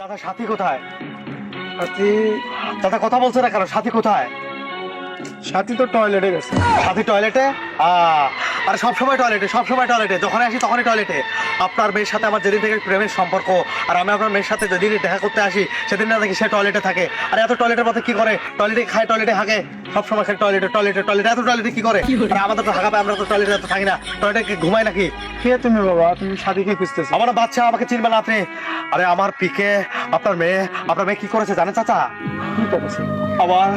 দাদা সাথী কোথায়? সাথী দাদা কথা বলছে না কেন? সাথী কোথায়? সাথী তো টয়লেটে গেছে। সাথী টয়লেটে? আরে সবসময় টয়লেটে, সবসময় টয়লেটে, যখন আসি তখনই টয়লেটে। আপনার মেয়ের সাথে আমার যেদিন থেকে প্রেমের সম্পর্ক, আর আমি আপনার মেয়ের সাথে যেদিন দেখা করতে আসি সেদিন না দেখি সে টয়লেটে থাকে। আর এত টয়লেটের মধ্যে কি করে? টয়লেটে খায়, টয়লেটে হাগে, সবসময় খালি টয়লেটে টয়লেটে টয়লেটে। এত টয়লেটে কি করে? আর আমাদের তো হাগাবে, আমরা তো টয়লেটে এত থাকি না। টয়লেটে কি ঘুমাই নাকি? কে তুমি বাবা? তুমি সাথীকে খুঁজতেছো? আমার বাচ্চা, আমাকে চিনবে না আপনি? আরে আমার পিকে আপনার মেয়ে কি করেছে জানেন চাচা? কি করেছে? আবার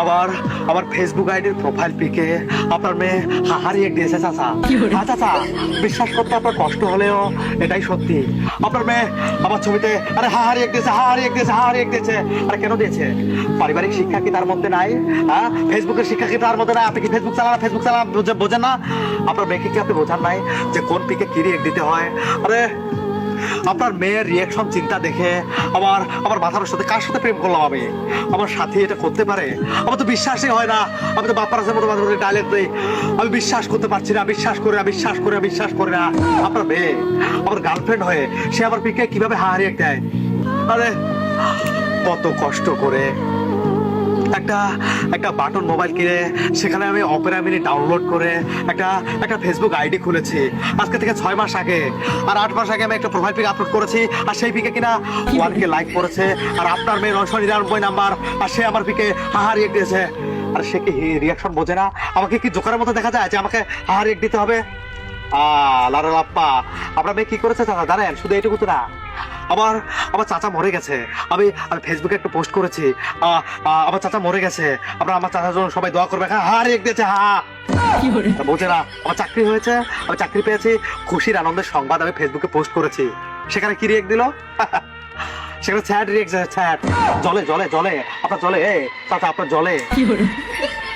আবার আমার ফেসবুক আইডির প্রোফাইল পিকে আপনার মেয়ে হারিয়ে দিয়েছে চাচা। হ্যাঁ চাচা, বিশ্বাস করতে আপনার কষ্ট হলেও এটাই সত্যি। আপনার মেয়ে আমার ছবিতে আরে হারিয়ে দিয়েছে, হারিয়ে দিয়েছে, হারিয়ে দিয়েছে। আরে কেন দিয়েছে? পারিবারিক শিক্ষা কি তার মধ্যে নাই? হ্যাঁ, ফেসবুকের শিক্ষা কি তার মধ্যে নাই? আপনি কি ফেসবুক চালান বোঝেন না? আপনার মেয়েকে কি আপনি বোঝান নাই যে কোন পিকে কি রিয়েক্ট দিতে হয়? আরে আপনার মেয়ের রিয়াকশন চিন্তা দেখে আমার মাথার সাথে কার সাথে প্রেম করলাম আমি? আমার সাথী এটা করতে পারে? আমার তো বিশ্বাসই হয় না। আমি তো বাপ্পারাজের মতো মাঝে মাঝে ডায়লগ দিই, আমি বিশ্বাস করতে পারছি না, বিশ্বাস করি না। আপনার মেয়ে আমার গার্লফ্রেন্ড হয়ে সে আমার পিকে কিভাবে হারিয়ে দেয়? আরে কত কষ্ট করে একটা বাটন মোবাইল কিনে সেখানে আমি অপেরা মিনি ডাউনলোড করে একটা ফেসবুক আইডি খুলেছি আজকে থেকে 6 মাস আগে। আর 8 মাস আগে আমি একটা প্রোফাইল পিক আপলোড করেছি, আর সেই পিকে কিনা 1K লাইক করেছে। আর আপনার মেয়ে 999 নাম্বার, আর সে আমার পিকে হাহারিয়ে দিয়েছে। আর সে কি রিয়াকশন বোঝে না? আমাকে কি জোকারের মতো দেখা যায় যে আমাকে হাহারিয়ে দিতে হবে? লারা লাপ্পা, আপনার মেয়ে কি করেছে চাচা জানেন? শুধু এইটুকু তো না, আমার চাচা মরে গেছে। আমি ফেসবুকে একটা পোস্ট করেছি, আমার চাচা মরে গেছে, আমার চাচার জন্য সবাই দোয়া করবে। হ্যাঁ রেখ দিয়েছে, বোঝে না। আমার চাকরি হয়েছে, আমি চাকরি পেয়েছি, খুশির আনন্দের সংবাদ আমি ফেসবুকে পোস্ট করেছি। সেখানে কি রিয়েক্ট দিল? সেখানে স্যাড রিয়েক্ট, স্যাড, জলে জলে জলে, আপনার জলে চাচা, আপনার জলে।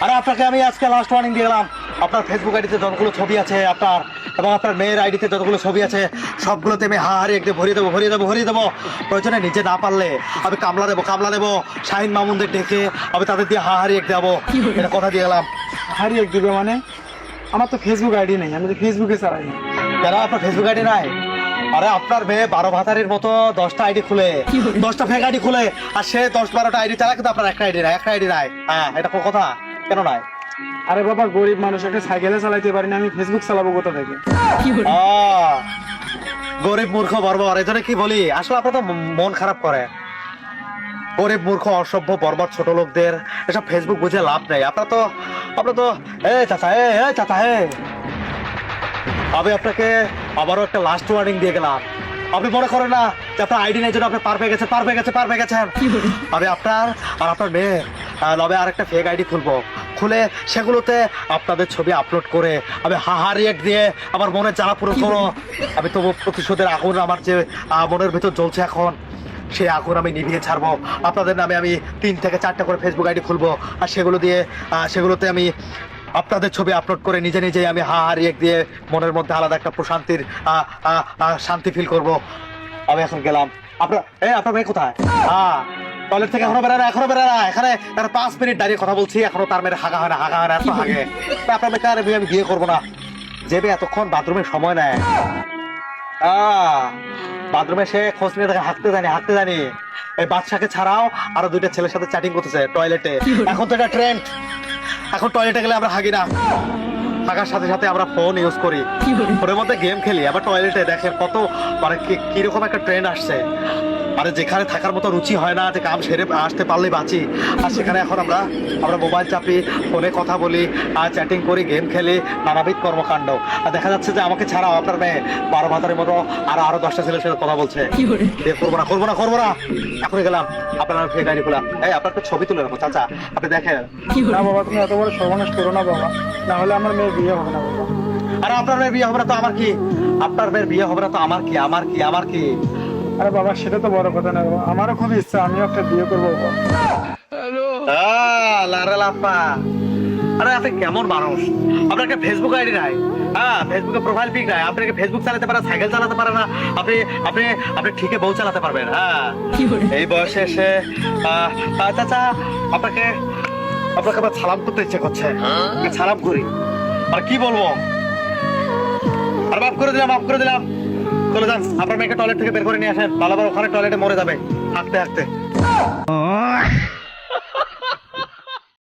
আরে আপনাকে আমি আজকে লাস্ট ওয়ার্নিং দিয়ে গেলাম, আপনার ফেসবুক আইডিতে যতগুলো ছবি আছে আপনার এবং আপনার মেয়ের আইডিতে যতগুলো ছবি আছে সবগুলোতে আমি হারিয়ে একদম ভরিয়ে দেবো। প্রয়োজনে নিজে না পারলে আমি কামলা দেবো শাহিন মামুনদের ডেকে আমি তাদের দিয়ে হারিয়ে দেবো। এটা কথা দিয়ে গেলাম। হারিয়ে দিবে মানে? আমার তো ফেসবুক আইডি নেই, আমি তো ফেসবুকে চালাই না। কেন আপনার ফেসবুক আইডি নাই? আরে আপনার মেয়ে 12 ভাতারের মতো 10টা আইডি খুলে, 10টা ফেক আইডি খুলে, আর সে 10-12টা আইডি চালায়, কিন্তু আপনার একটা আইডি নাই। হ্যাঁ, এটা কথা কেন নাই? আরে বাবা, গরিব মানুষ, একটা সাইকেলে চালাইতে পারি না, আমি ফেসবুক চালাবো কোথা থেকে? গরিব মূর্খ বর্বর, এই জন্য কি বলি, আসলে আপনার তো মন খারাপ করে। গরিব মূর্খ অসভ্য বর্বর ছোট লোকদের এসব ফেসবুক বুঝে লাভ নেই। আপনার তো চাচা আমি আপনাকে আবারও একটা লাস্ট ওয়ার্নিং দিয়ে গেলাম। আপনি মনে করেন না যে আপনার আইডি নেই জন্য আপনি পার পেয়ে গেছেন। আমি আপনার আর আপনার মেয়ে লবে আর একটা ফেক আইডি খুলে সেগুলোতে আপনাদের ছবি আপলোড করে আমি রিয়েক্ট দিয়ে আমার মনের জ্বালা পুরো করো। আমি তবু প্রতিশোধের আগুন আমার যে মনের ভিতর জ্বলছে এখন, সেই আগুন আমি নিভিয়ে ছাড়বো। আপনাদের নামে আমি 3 থেকে 4টা করে ফেসবুক আইডি খুলবো, আর সেগুলোতে আমি আপনাদের ছবি আপলোড করে নিজে আমি রিয়েক্ট দিয়ে মনের মধ্যে আলাদা একটা প্রশান্তির শান্তি ফিল করব। আমি এখন গেলাম। আপনার মেয়ে কোথায়? টয়লেট থেকে এখনো বেরোয় না। এখানে 5 মিনিট দাঁড়িয়ে কথা বলছি, এখনো তার মেয়ের হাগা হয় না, এত হাগে। আপনার মেয়েকে আর আমি বিয়ে করবো না। যেবে এতক্ষণ বাথরুমে সময় নেয়, বাথরুমে সে খোঁজ নিয়ে তাকে হাঁকতে জানি। এই বাদশাকে ছাড়াও আরো 2টা ছেলের সাথে চ্যাটিং করতেছে টয়লেটে। এখন তো এটা ট্রেন্ড, এখন টয়লেটে গেলে আমরা হাগি না, হাগার সাথে সাথে আমরা ফোন ইউজ করি, ফোনের মধ্যে গেম খেলি, আবার টয়লেটে। দেখেন কত মানে কিরকম একটা ট্রেন্ড আসছে। মানে যেখানে থাকার মতো রুচি হয় না, যে কাম সেরে আসতে পারলে বাঁচি, আর সেখানে এখন আমরা মোবাইল চাপি, ফোনে কথা বলি, আর চ্যাটিং করি, গেম খেলি, নানাবিধ কর্মকাণ্ড। আর দেখা যাচ্ছে যে আমাকে ছাড়াও আপনার মেয়ে 12 ভাতারের মতো আরো 10টা ছেলের সাথে কথা বলছে। করবো না। এখনই গেলাম আপনার ফেক আইডি খোলা। আপনার একটা ছবি তুলে রাখো চাচা, আপনি দেখেন। না বাবা, তুমি এত বড় সর্বনাশ করো না বাবা, না হলে আমার মেয়ের বিয়ে হবে না বাবা। আরে আপনার মেয়ের বিয়ে হবে না তো আমার কি? আমার কি? আরে বাবা, সেটা তো বড় কথা না বাবা, আমারও খুব ইচ্ছা, আমিও একটা বিয়ে করবো বাবা। আরে আপনি কেমন মানুষ? আপনার একটা ফেসবুক আইডি নাই, ফেসবুকে প্রোফাইল পিক নাই, আপনাকে ফেসবুক চালাতে পারে, সাইকেল চালাতে পারে না, আপনি ঠিকই বউ চালাতে পারবেন? এই বয়সে এসে চাচা আপনাকে আবার সালাম করতে ইচ্ছে করছে, সালাম করি। আর কি বলবো, আর মাফ করে দিলাম। চলে যান, আপনার মেয়েকে টয়লেট থেকে বের করে নিয়ে আসেন, বালাবার ওখানে টয়লেটে মরে যাবে হাঁকতে হাঁকতে।